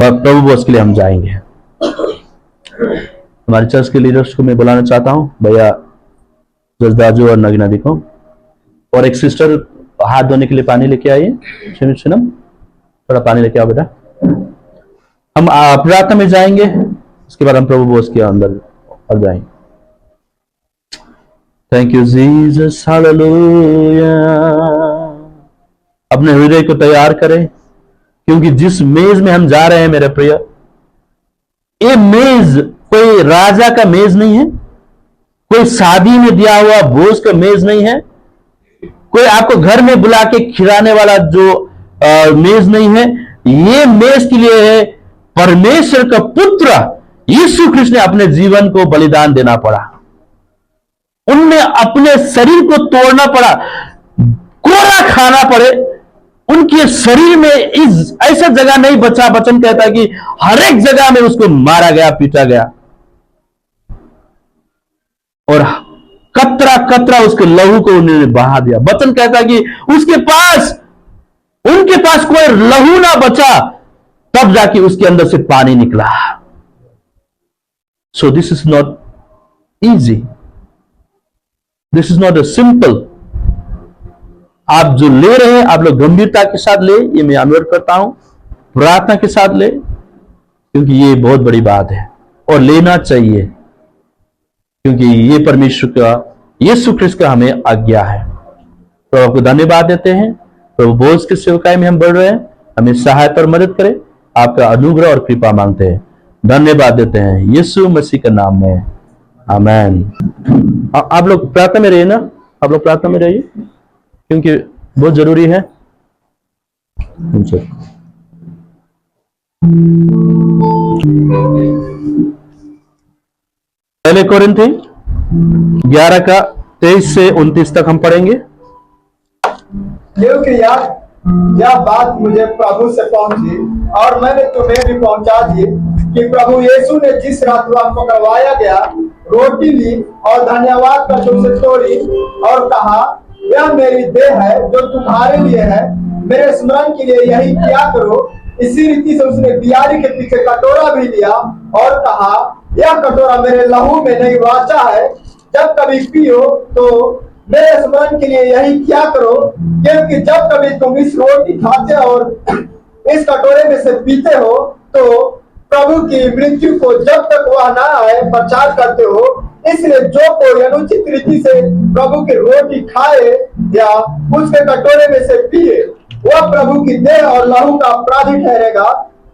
प्रभु बोस के लिए हम जाएंगे। हमारे चर्च के लीडर्स को मैं बुलाना चाहता हूँ, भैया जसदाजू और नगीना दी को, और एक सिस्टर हाथ धोने के लिए पानी लेके आइए। सुनम थोड़ा पानी लेके आओ बेटा। हम प्रार्थना में जाएंगे, उसके बाद हम प्रभु बोस के अंदर और जाएंगे। Thank you Jesus, hallelujah. अपने हृदय को तैयार करें, क्योंकि जिस मेज में हम जा रहे हैं मेरे प्रिय, ये मेज कोई राजा का मेज नहीं है, कोई शादी में दिया हुआ भोज का मेज नहीं है, कोई आपको घर में बुला के खिलाने वाला जो मेज नहीं है। ये मेज के लिए है परमेश्वर का पुत्र यीशु कृष्ण ने अपने जीवन को बलिदान देना पड़ा, उनने अपने शरीर को तोड़ना पड़ा, कोरा खाना पड़े। उनके शरीर में इस ऐसा जगह नहीं बचा, वचन कहता है कि हर एक जगह में उसको मारा गया, पीटा गया, और कतरा कतरा उसके लहू को उन्होंने बहा दिया। वचन कहता है कि उनके पास कोई लहू ना बचा, तब जाके उसके अंदर से पानी निकला। So this is not easy, this is not a simple. आप जो ले रहे हैं, आप लोग गंभीरता के साथ ले, ये मैं अनुरोध करता हूं, प्रार्थना के साथ ले, क्योंकि ये बहुत बड़ी बात है और लेना चाहिए, क्योंकि ये परमेश्वर का, यीशु ख्रिस्त का हमें आज्ञा है। तो आपको धन्यवाद देते हैं। प्रभु बोझ की सेवकाई में हम बढ़ रहे हैं, हमें सहायता और मदद करें, आपका अनुग्रह और कृपा मांगते हैं, धन्यवाद देते हैं यीशु मसीह के नाम में, आमीन। आप लोग प्रार्थना में रहिए ना, आप लोग प्रार्थना में रहिए, क्योंकि बहुत जरूरी है। पहले कोरिन्थी 11 का 23 से 29 तक हम पढ़ेंगे। क्योंकि यह बात मुझे प्रभु से पहुंची और मैंने तुम्हें भी पहुंचा दी कि प्रभु यीशु ने जिस रात वह पकड़वाया गया, रोटी ली और धन्यवाद करके उसे तोड़ी और कहा, यह मेरी देह है जो तुम्हारे लिए है, मेरे स्मरण के लिए यही किया करो। इसी रीति से उसने बियारी के पीछे कटोरा भी लिया और कहा, यह कटोरा मेरे लहू में नई वाचा है, जब कभी पियो तो मेरे स्मरण के लिए यही किया करो। क्योंकि जब कभी तुम इस रोटी खाते और इस कटोरे में से पीते हो तो प्रभु की मृत्यु को जब तक वह ना आए प्रचार करते हो। इसलिए जो कोई अनुचित रीति से प्रभु की रोटी खाए या उसके कटोरे में से पिए, वह प्रभु की देह और लहू का अपराधी ठहरेगा।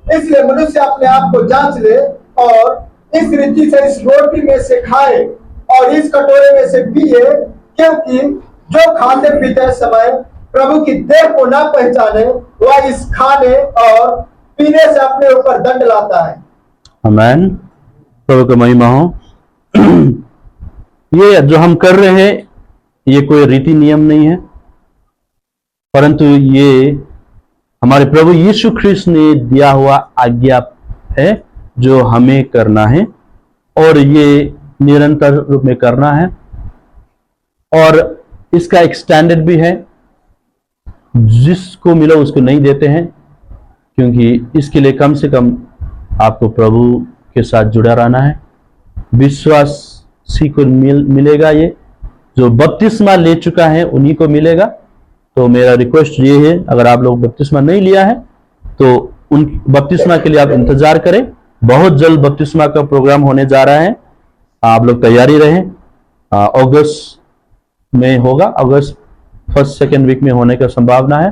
इसलिए मनुष्य अपने आप को जांच ले और इस रीति से इस रोटी में से खाए और इस कटोरे में से पिए, क्योंकि जो खाते पीते समय प्रभु की देह को ना पहचाने, वह इस खाने और पीने से अपने ऊपर दंड लाता है। आमीन। प्रभु का महिमा हो। ये जो हम कर रहे हैं, ये कोई रीति नियम नहीं है, परंतु ये हमारे प्रभु यीशु ख्रिस्त ने दिया हुआ आज्ञा है जो हमें करना है, और ये निरंतर रूप में करना है। और इसका एक स्टैंडर्ड भी है, जिसको मिला उसको नहीं देते हैं, क्योंकि इसके लिए कम से कम आपको प्रभु के साथ जुड़ा रहना है। विश्वासी को मिलेगा, ये जो बपतिस्मा ले चुका है उन्हीं को मिलेगा। तो मेरा रिक्वेस्ट ये है, अगर आप लोग बपतिस्मा नहीं लिया है तो उन बपतिस्मा के लिए आप इंतजार करें। बहुत जल्द बपतिस्मा का प्रोग्राम होने जा रहा है, आप लोग तैयारी रहें। अगस्त में होगा, अगस्त फर्स्ट सेकेंड वीक में होने का संभावना है।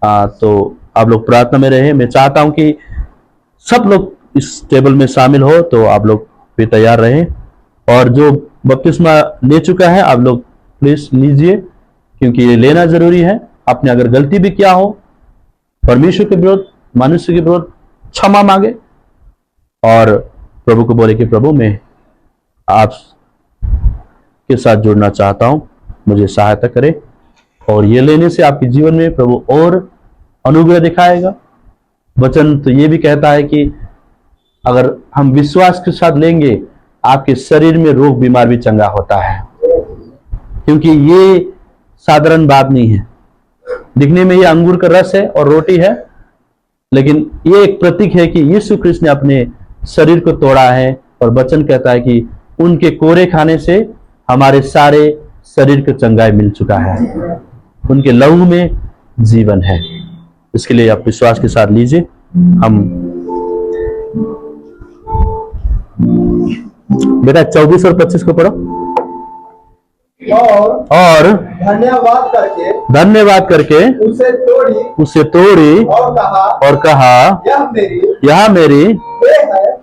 तो आप लोग प्रार्थना में रहें। मैं चाहता हूं कि सब लोग इस टेबल में शामिल हो, तो आप लोग भी तैयार रहें। और जो बपतिस्मा ले चुका है, आप लोग प्लीज लीजिए, क्योंकि ये लेना जरूरी है। आपने अगर गलती भी किया हो, परमेश्वर के विरोध, मनुष्य के विरोध, क्षमा मांगे और प्रभु को बोले कि प्रभु मैं आप के साथ जुड़ना चाहता हूं, मुझे सहायता करें। और ये लेने से आपके जीवन में प्रभु और अनुग्रह दिखाएगा। वचन तो ये भी कहता है कि अगर हम विश्वास के साथ लेंगे, आपके शरीर में रोग बीमार भी चंगा होता है, क्योंकि ये साधारण बात नहीं है। दिखने में ये अंगूर का रस है और रोटी है, लेकिन ये एक प्रतीक है कि यीशु कृष्ण ने अपने शरीर को तोड़ा है, और वचन कहता है कि उनके कोरे खाने से हमारे सारे शरीर को चंगाई मिल चुका है, उनके लहू में जीवन है। इसके लिए आप विश्वास के साथ लीजिए। हम बेटा 24 और 25 को पढ़ो। और धन्यवाद करके उसे तोड़ी और कहा यह मेरी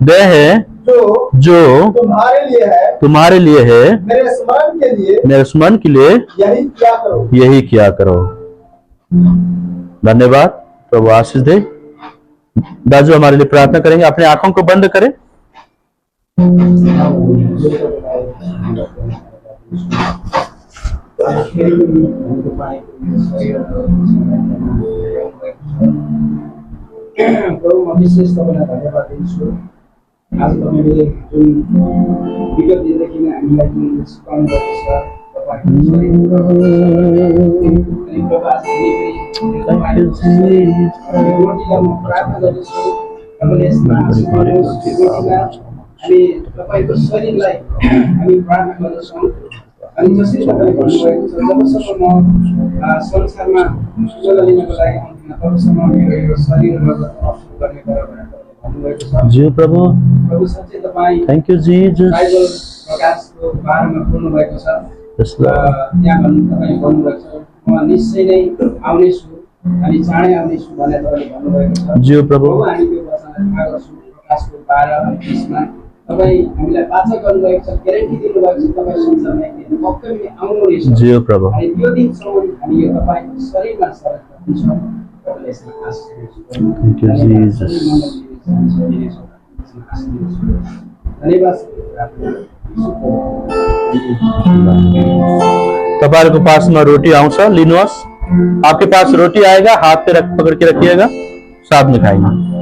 देह है जो तुम्हारे लिए है, मेरे स्मरण के लिए यही किया करो। धन्यवाद। प्रभु आशीष दे। दाजू हमारे लिए प्रार्थना करेंगे। अपने आंखों को बंद करें। प्रभु म विशेष तपाईँलाई धन्यवाद दिन्छु। आज तपाईँले जुन विगत दिनदेखि नै हामीलाई जुन सिकाउनु भएको छ, तपाईँको शरीरको अनि प्रभु आज रोटीलाई म प्रार्थना गर्दछु। तपाईँले यसमा हामी तपाईँको शरीरलाई हामी प्रार्थना गर्दछौँ। अनि जसरी तपाईँले भन्नुभएको छ, जबसम्म म संसारमा सुजला लिनको लागि आउँदिन तबसम्म मेरो यो शरीरबाट अफसोस गर्ने गरेर भन्नुभएको छ। जी प्रभु। प्रभु सच्चै तपाईँ थ्याङ्क यू जीसस। बाइबल प्रकाशको बारेमा बोल्नुभएको छ। त्यहाँ तपाईँले भन्नुभएको छ, म निश्चय नै आउनेछु अनि चाँडै आउनेछु भनेर तपाईँले भन्नुभएको छ। जी प्रभु। हामी त्यो वचनलाई थाहा गर्छौँ। प्रकाशको 12 अनि 20 मा तपाईँ हामीलाई वाचा गर्नुभएको छ, ग्यारेन्टी दिनुभएको छ तपाईँ संसारमा एकदिन पक्कै पनि आउनुहुनेछ। जी प्रभु। अनि त्यो दिनसम्म हामी यो तपाईँको शरीरमा सरेर हुन्छौँ। तपाईँले यसमा आशीष दिनुहोस्। Thank you Jesus. धन्यवाद। तपाईँहरूको पासमा रोटी आउँछ, लिनुहोस्। आपके पास रोटी आएगा, हाथ पे पकड़ के रखिएगा, साथ में खाएंगे।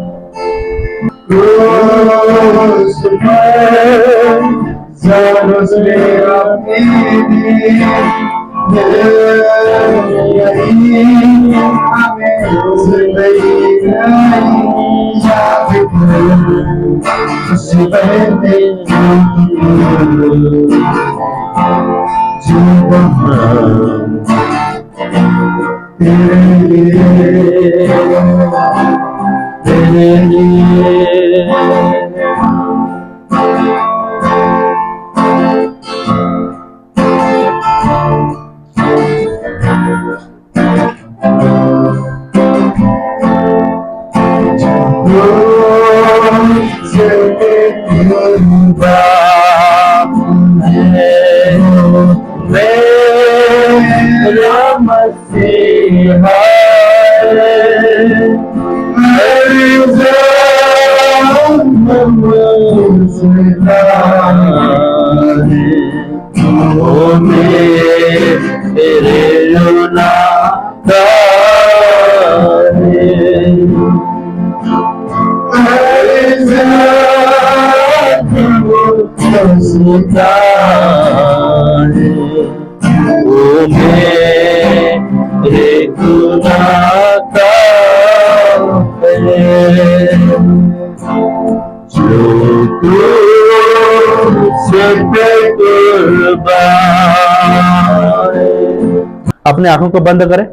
अपने आंखों को बंद करें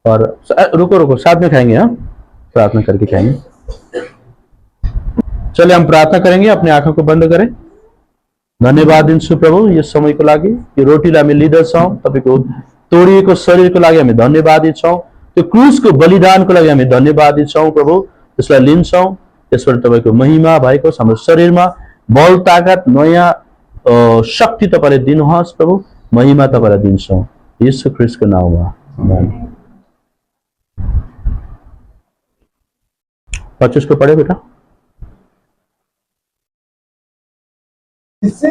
और रुको साथ में खाएंगे। हाँ, प्रार्थना करके खाएंगे। चलिए हम प्रार्थना करेंगे। अपने आंखों को बंद करें। धन्यवाद दिन्छु प्रभु यस समयको लागि, यो रोटीलाई हामी लिँदछौँ, तपाईँको तोडिएको शरीरको लागि हामी धन्यवाद दिन्छौँ, त्यो क्रुसको बलिदानको लागि हामी धन्यवाद दिन्छौँ प्रभु। त्यसलाई लिन्छौँ, त्यसबाट तपाईँको महिमा भएको हाम्रो शरीरमा बल ताकत नयाँ शक्ति तपाईँले दिनुहोस् प्रभु। महिमा तपाईँलाई दिन्छौँ यीशु ख्रीष्टको नाममा। आमेन। 25 को पढ़े बेटा। इसी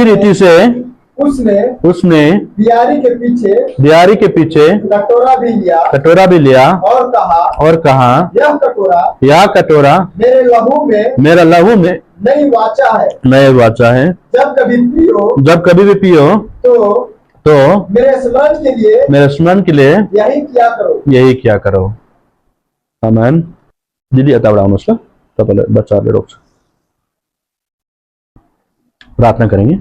रीति से उसने बियारी के पीछे कटोरा भी लिया और कहा यह कटोरा मेरा लहू में नई वाचा है। जब कभी भी पियो तो मेरे स्मरण के लिए यही किया करो। आमेन। दिदी यताबाट आउनुहोस् ल, तपाईँलाई बच्चाहरूले रोक्छ। प्रार्थना करेंगे।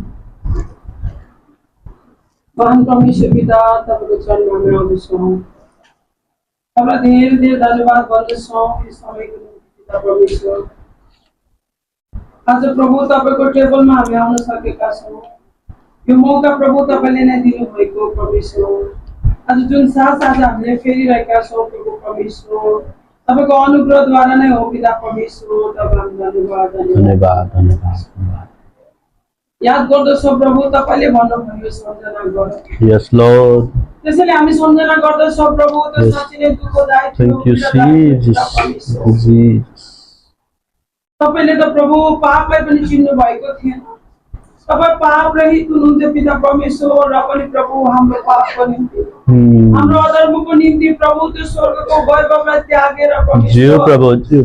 महान परमेश्वर पिता, तपाईँको चरणमा हामी आउँदछौँ। तपाईँलाई धेरै धेरै धन्यवाद भन्दछौँ यस समयको निम्ति पिता परमेश्वर। आज प्रभु तपाईँको टेबलमा हामी आउन सकेका छौँ। यो मौका प्रभु तपाईँले नै दिनुभएको परमेश्वर। आज जुन साथ आज हामीले फेरिरहेका छौँ प्रभु परमेश्वर, तपाईँको अनुग्रहद्वारा नै हो पिता परमेश्वर। तपाईँलाई धन्यवाद धन्यवाद धन्यवाद। याद गर्दछौँ प्रभु, तपाईँले भन्नुभयो सम्झना गर। Yes Lord. त्यसैले हामी सम्झना गर्दछौँ प्रभु, त्यो साँच्चै नै दुःखदायक थियो। Thank you Jesus. तपाईँले त प्रभु पापलाई पनि चिन्नु भएको थिएन। तपाईँ पाप रहित हुनुहुन्थ्यो पिता परमेश्वर, र पनि प्रभु हाम्रो पापको निम्ति, हाम्रो अधर्मको निम्ति प्रभु त्यो स्वर्गको वैभवलाई त्यागेर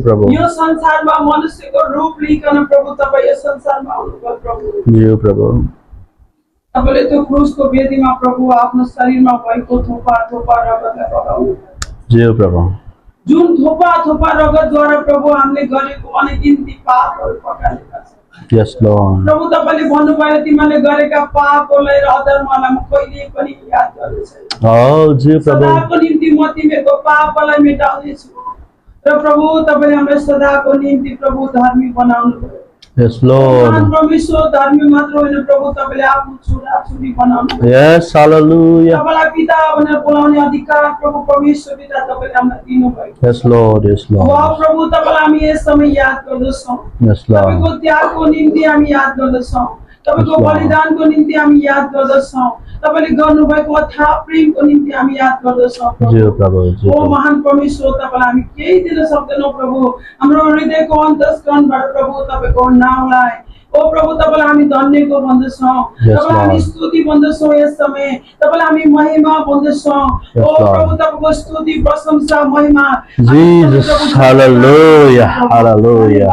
प्रभु यो संसारमा मनुष्यको रूप लिइकन प्रभु तपाईँ यो संसारमा आउनुभयो प्रभु। तपाईँले त्यो क्रुसको वेदीमा प्रभु आफ्नो शरीरमा भएको थोपा थोपा रगतलाई बगाउनु। जुन थोपा थोपा रगतद्वारा प्रभु हामीले गरेको अनगिन्ती पापहरू पकालेका छौँ। Yes Lord. प्रभु तपाईँले भन्नुभयो तिमीले गरेका पापहरूलाई र अधर्मलाई म कहिल्यै पनि याद गर्दैछैन। सदाको निम्ति म तिमीहरूको पापलाई मेटाउनेछु। र प्रभु तपाईँले हामीलाई सदाको निम्ति प्रभु धर्मी बनाउनु भयो। Yes Lord. परमेश्वर धर्मी मात्र होइन प्रभु, तपाईँले आफ्नो छोरा छोरी बनाउनु भयो। Yes hallelujah. तपाईँलाई पिता भनेर बोलाउने अधिकार प्रभु परमेश्वर पिता तपाईँले हामीलाई दिनुभयो। Yes Lord yes Lord. वाह प्रभु, तपाईँलाई हामी यस समय याद गर्दछौँ। Yes Lord. तपाईँको त्यागको निम्ति हामी याद गर्दछौँ। तपाईँको बलिदानको निम्ति हामी याद गर्दछौँ। तपाईँले गर्नुभएको अथाह प्रेमको निम्ति हामी याद गर्दछौँ ओ महान परमेश्वर। तपाईँलाई हामी केही दिन सक्दैनौँ प्रभु। हाम्रो हृदयको अन्तस्करणबाट प्रभु तपाईँको नामलाई ओ प्रभु तपाईँलाई हामी धन्यको भन्दछौँ। तपाईँलाई हामी स्तुति भन्दछौँ। यस समय तपाईँलाई हामी महिमा भन्दछौँ। ओ प्रभु तपाईँको स्तुति प्रशंसा महिमा Jesus. Hallelujah hallelujah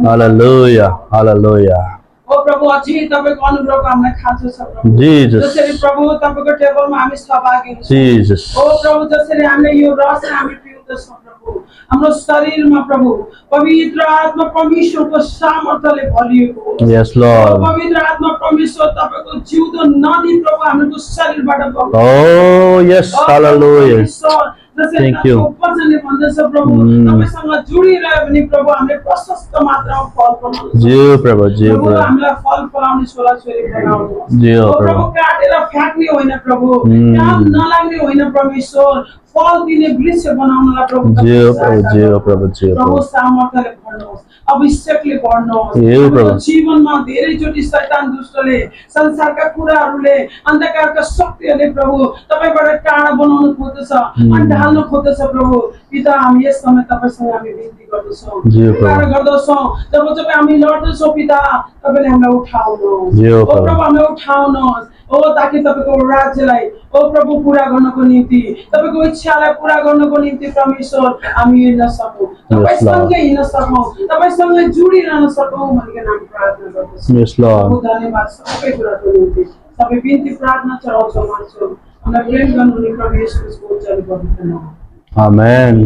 hallelujah hallelujah. ओ प्रभु अझै तपाईँको अनुग्रहको हामीलाई खाँचो छ प्रभु। जसरी प्रभु तपाईँको टेबलमा हामी सहभागी जीसस। ओ प्रभु जसरी हामीले यो रस हामी पिउँदछौँ प्रभु, हाम्रो शरीरमा प्रभु पवित्र आत्मा परमेश्वरको सामर्थ्यले भरिएको हो। Yes lord. पवित्र आत्मा परमेश्वर तपाईँको जिउँदो नदी प्रभु हाम्रो शरीरबाट बग्छ। ओ यस हालेलुया। Thank you. प्रभु तपाईँसँग जोडिरह्यो भने प्रभु हामीले प्रशस्त मात्रामा फल पाउँछौँ। प्रभु हामीलाई फल फलाउने छोराछोरी बनाउनु प्रभु। काटेर फ्याँक्ने होइन प्रभु, काम नलाग्ने होइन परमेश्वर, फल दिने वृक्ष बनाउनलाई प्रभु प्रभु सामर्थ्यले भर्नुहोस्, अभिषेकले भर्नुहोस्। जीवनमा धेरैचोटि शैतान दुष्टले संसारका कुराहरूले अन्धकारका शक्तिहरूले प्रभु तपाईँबाट टाढा बनाउन खोज्दछ, ढाल्न खोज्दछ प्रभु। पिता हामी यस समय तपाईँसँग हामी बिन्ती गर्दछौँ, गर्दछौँ। जब जब हामी लड्दछौँ पिता तपाईँले हामीलाई उठाउनुहोस् ओ प्रभु, हामीलाई उठाउनुहोस् ओ, ताकि तपाईँको राज्यलाई ओ प्रभु पुरा गर्नको निम्ति, तपाईँको इच्छालाई पुरा गर्नको निम्ति परमेश्वर हामी हिँड्न सकौँ, तपाईँसँगै हिँड्न सकौँ, तपाईँसँगै जोडिरहन सकौँ भनिकन हामी प्रार्थना गर्दछौँ। धन्यवाद सबै कुराको निम्ति। सबै बिन्ती प्रार्थना चढाउँछौँ, मान्छौँ। हामीलाई प्रेम गर्नुहुने प्रभु येशूको उज्जवल पवित्र नाम। आमेन।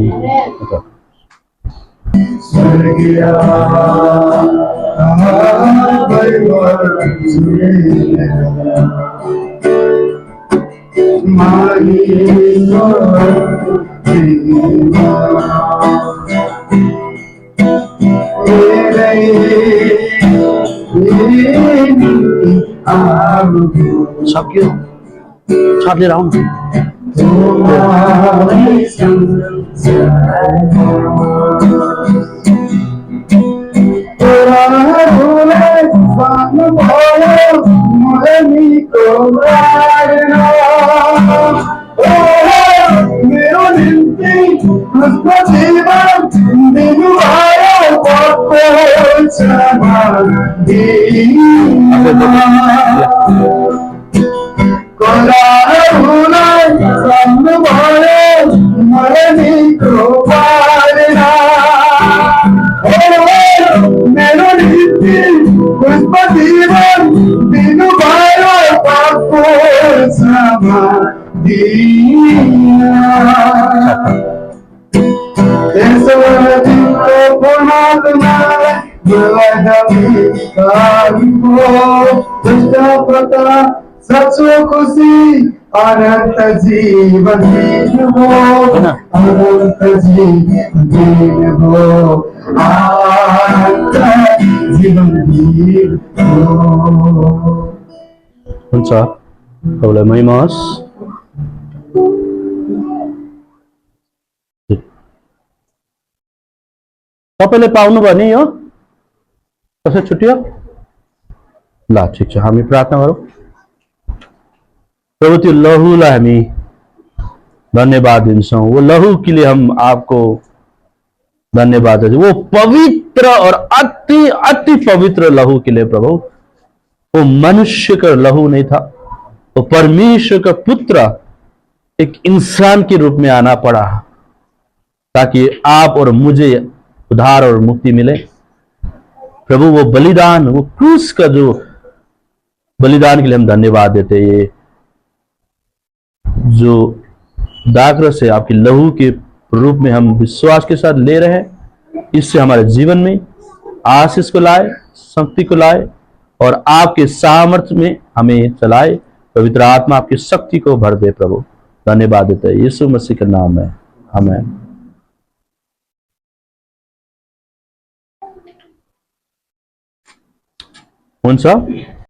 सक्यो छाप लिएर आउनु। मेरो निम्ति उसको जीवन दिनुभयो कोलाहरूलाई सम्नुभयो मरणीको पारेना। मेरो निम्ति उसको जीवन दिनुभयो पापको क्षमा दिया। सचो खुशी अनंत जीवन हो, अनंत जीवन हो, अनंत जीवन हो। हुन्छ तपाईँलाई महिमास तपाईँले पाउनुभयो नि यो कसै छुट्यो ल ठिक छ हामी प्रार्थना गरौँ प्रभु त्यो लहुलाई हामी धन्यवाद दिन्छौँ वो लहू के लिए हम आपको धन्यवाद देते वो पवित्र और अति अति पवित्र लहू के लिए प्रभु वो मनुष्य का लहू नहीं था वो परमेश्वर का पुत्र एक इंसान के रूप में आना पड़ा ताकि आप और मुझे उद्धार और मुक्ति मिले प्रभु वो बलिदान वो क्रूस का जो बलिदान के लिए हम धन्यवाद देते हैं ये जो दाखरस से आपके लहू के रूप में हम विश्वास के साथ ले रहे हैं इससे हमारे जीवन में आशीष को लाए शक्ति को लाए और आपके सामर्थ्य में हमें चलाए पवित्र आत्मा आपकी शक्ति को भर दे प्रभु धन्यवाद देते हैं यीशु मसीह के नाम में आमीन हुन्छ